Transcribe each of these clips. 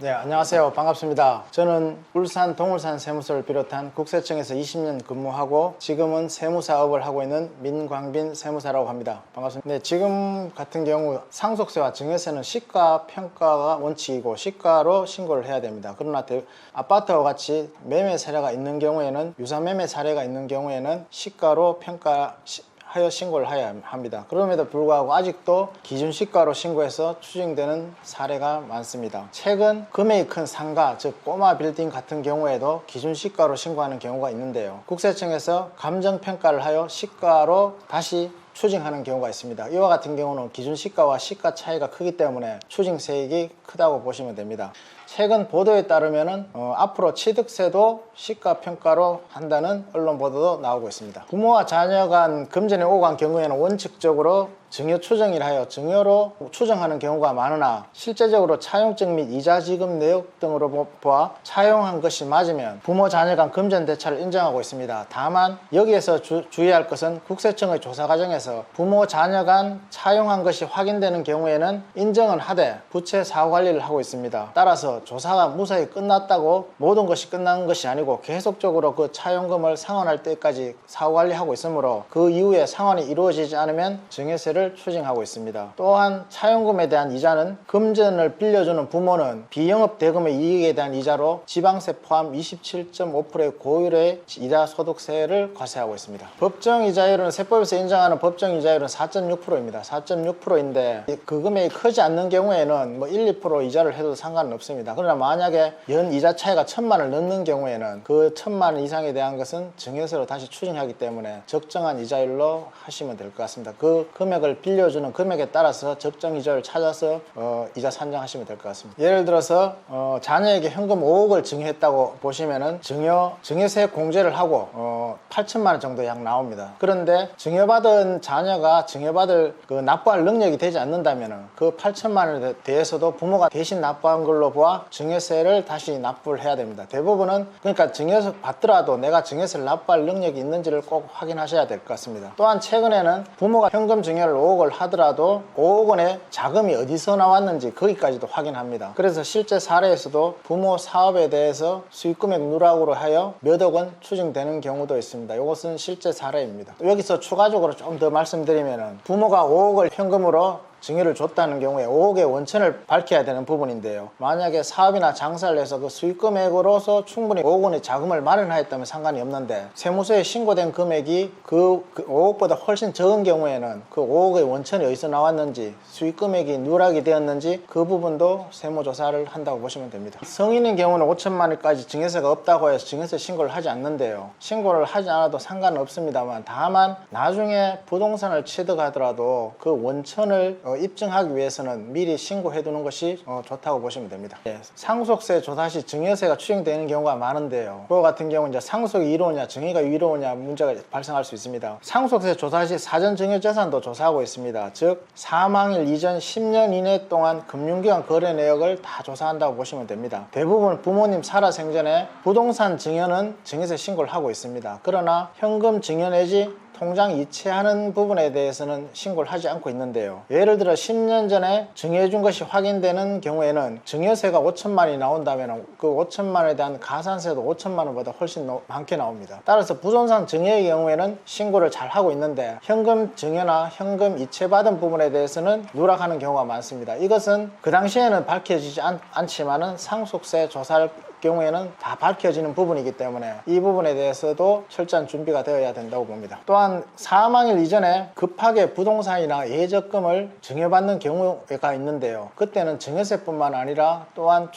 네, 안녕하세요. 반갑습니다. 저는 울산 동울산 세무서를 비롯한 국세청에서 20년 근무하고 지금은 세무사업을 하고 있는 민광빈 세무사라고 합니다. 반갑습니다. 네, 지금 같은 경우 상속세와 증여세는 시가 평가가 원칙이고 시가로 신고를 해야 됩니다. 그러나 아파트와 같이 매매 사례가 있는 경우에는 유사 매매 사례가 있는 경우에는 시가로 하여 신고를 해야 합니다. 그럼에도 불구하고 아직도 기준시가로 신고해서 추징되는 사례가 많습니다. 최근 금액이 큰 상가, 즉 꼬마 빌딩 같은 경우에도 기준시가로 신고하는 경우가 있는데요. 국세청에서 감정평가를 하여 시가로 다시 추징하는 경우가 있습니다. 이와 같은 경우는 기준시가와 시가 차이가 크기 때문에 추징세액이 크다고 보시면 됩니다. 최근 보도에 따르면 앞으로 취득세도 시가평가로 한다는 언론 보도도 나오고 있습니다. 부모와 자녀 간 금전의 오간 경우에는 원칙적으로 증여 추정이라 하여 증여로 추정하는 경우가 많으나 실제적으로 차용증 및 이자 지급 내역 등으로 보아 차용한 것이 맞으면 부모 자녀 간 금전 대차를 인정하고 있습니다. 다만 여기에서 주의할 것은 국세청의 조사 과정에서 부모 자녀 간 차용한 것이 확인되는 경우에는 인정은 하되 부채 사후 관리를 하고 있습니다. 따라서 조사가 무사히 끝났다고 모든 것이 끝난 것이 아니고 계속적으로 그 차용금을 상환할 때까지 사후 관리하고 있으므로 그 이후에 상환이 이루어지지 않으면 증여세를 추징하고 있습니다. 또한 차용금에 대한 이자는 금전을 빌려주는 부모는 비영업 대금의 이익에 대한 이자로 지방세 포함 27.5%의 고율의 이자 소득세를 과세하고 있습니다. 법정 이자율은 세법에서 인정하는 법정 이자율은 4.6%입니다. 4.6%인데 그 금액이 크지 않는 경우에는 1, 2% 이자를 해도 상관은 없습니다. 그러나 만약에 연 이자 차이가 1,000만 원을 넘는 경우에는 그 1,000만 원 이상에 대한 것은 증여세로 다시 추징하기 때문에 적정한 이자율로 하시면 될 것 같습니다. 그 금액을 빌려주는 금액에 따라서 적정 이자를 찾아서 이자 산정하시면 될 것 같습니다. 예를 들어서 자녀에게 현금 5억을 증여했다고 보시면은 증여세 공제를 하고 8천만 원 정도 약 나옵니다. 그런데 증여받은 자녀가 증여받을 납부할 능력이 되지 않는다면은 그 8천만 원에 대해서도 부모가 대신 납부한 걸로 보아 증여세를 다시 납부를 해야 됩니다. 대부분은 그러니까 증여세 받더라도 내가 증여세를 납부할 능력이 있는지를 꼭 확인하셔야 될 것 같습니다. 또한 최근에는 부모가 현금 증여를 5억을 하더라도 5억 원의 자금이 어디서 나왔는지 거기까지도 확인합니다. 그래서 실제 사례에서도 부모 사업에 대해서 수익금액 누락으로 하여 몇억 원 추징되는 경우도 있습니다. 이것은 실제 사례입니다. 여기서 추가적으로 좀 더 말씀드리면 부모가 5억을 현금으로 증여를 줬다는 경우에 5억의 원천을 밝혀야 되는 부분인데요. 만약에 사업이나 장사를 해서 그 수익금액으로서 충분히 5억 원의 자금을 마련하였다면 상관이 없는데 세무서에 신고된 금액이 그 5억보다 훨씬 적은 경우에는 그 5억의 원천이 어디서 나왔는지 수익금액이 누락이 되었는지 그 부분도 세무조사를 한다고 보시면 됩니다. 성인인 경우는 5천만 원까지 증여세가 없다고 해서 증여세 신고를 하지 않는데요. 신고를 하지 않아도 상관은 없습니다만 다만 나중에 부동산을 취득하더라도 그 원천을 입증하기 위해서는 미리 신고해 두는 것이 좋다고 보시면 됩니다. 상속세 조사 시 증여세가 추징되는 경우가 많은데요. 그와 같은 경우는 이제 상속이 이로우냐 증여가 위로우냐 문제가 발생할 수 있습니다. 상속세 조사 시 사전 증여 재산도 조사하고 있습니다. 즉 사망일 이전 10년 이내 동안 금융기관 거래 내역을 다 조사한다고 보시면 됩니다. 대부분 부모님 살아생전에 부동산 증여는 증여세 신고를 하고 있습니다. 그러나 현금 증여 내지 통장 이체하는 부분에 대해서는 신고를 하지 않고 있는데요. 예를 들어 10년 전에 증여해 준 것이 확인되는 경우에는 증여세가 5천만 원이 나온다면 그 5천만 원에 대한 가산세도 5천만 원보다 훨씬 많게 나옵니다. 따라서 부동산 증여의 경우에는 신고를 잘 하고 있는데 현금 증여나 현금 이체받은 부분에 대해서는 누락하는 경우가 많습니다. 이것은 그 당시에는 밝혀지지 않지만은 상속세 조사를 경우에는 다 밝혀지는 부분이기 때문에 이 부분에 대해서도 철저한 준비가 되어야 된다고 봅니다. 또한 사망일 이전에 급하게 부동산이나 예적금을 증여받는 경우가 있는데요. 그때는 증여세뿐만 아니라 또한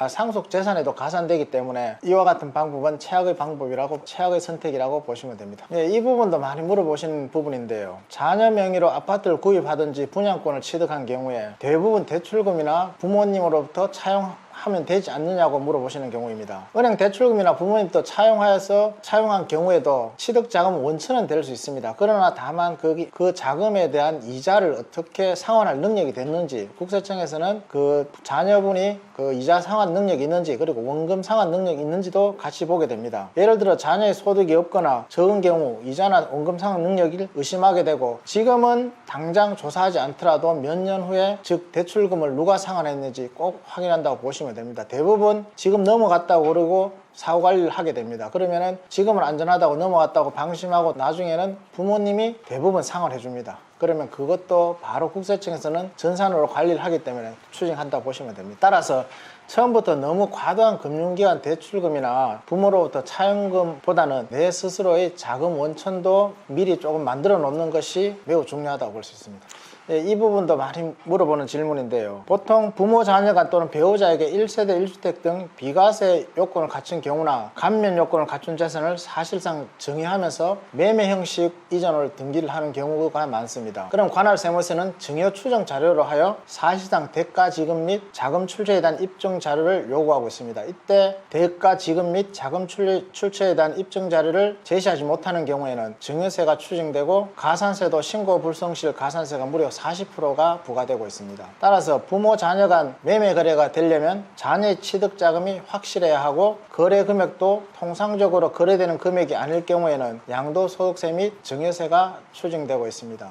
상속 재산에도 가산되기 때문에 이와 같은 방법은 최악의 선택이라고 보시면 됩니다. 이 부분도 많이 물어보시는 부분인데요. 자녀 명의로 아파트를 구입하든지 분양권을 취득한 경우에 대부분 대출금이나 부모님으로부터 차용하면 되지 않느냐고 물어보시는 경우입니다. 은행 대출금이나 부모님도 차용한 경우에도 취득자금 원천은 될 수 있습니다. 그러나 다만 그 자금에 대한 이자를 어떻게 상환할 능력이 됐는지 국세청에서는 그 자녀분이 그 이자 상환 능력이 있는지 그리고 원금 상환 능력이 있는지도 같이 보게 됩니다. 예를 들어 자녀의 소득이 없거나 적은 경우 이자나 원금 상환 능력을 의심하게 되고 지금은 당장 조사하지 않더라도 몇 년 후에 즉 대출금을 누가 상환했는지 꼭 확인한다고 보시면 보시면 됩니다. 대부분 지금 넘어갔다고 그러고 사후 관리를 하게 됩니다. 그러면은 지금은 안전하다고 넘어갔다고 방심하고 나중에는 부모님이 대부분 상을 해줍니다. 그러면 그것도 바로 국세청에서는 전산으로 관리를 하기 때문에 추징한다고 보시면 됩니다. 따라서 처음부터 너무 과도한 금융기관 대출금이나 부모로부터 차용금보다는 내 스스로의 자금 원천도 미리 조금 만들어 놓는 것이 매우 중요하다고 볼 수 있습니다. 이 부분도 많이 물어보는 질문인데요. 보통 부모 자녀간 또는 배우자에게 1세대 1주택 등 비과세 요건을 갖춘 경우나 감면 요건을 갖춘 재산을 사실상 증여하면서 매매 형식 이전을 등기를 하는 경우가 많습니다. 그럼 관할세무서는 증여 추정 자료로 하여 사실상 대가 지급 및 자금 출처에 대한 입증 자료를 요구하고 있습니다. 이때 대가 지급 및 자금 출처에 대한 입증 자료를 제시하지 못하는 경우에는 증여세가 추징되고 가산세도 신고 불성 시 가산세가 무려 40%가 부과되고 있습니다. 따라서 부모 자녀 간 매매 거래가 되려면 자녀의 취득 자금이 확실해야 하고 거래 금액도 통상적으로 거래되는 금액이 아닐 경우에는 양도소득세 및 증여세가 추징되고 있습니다.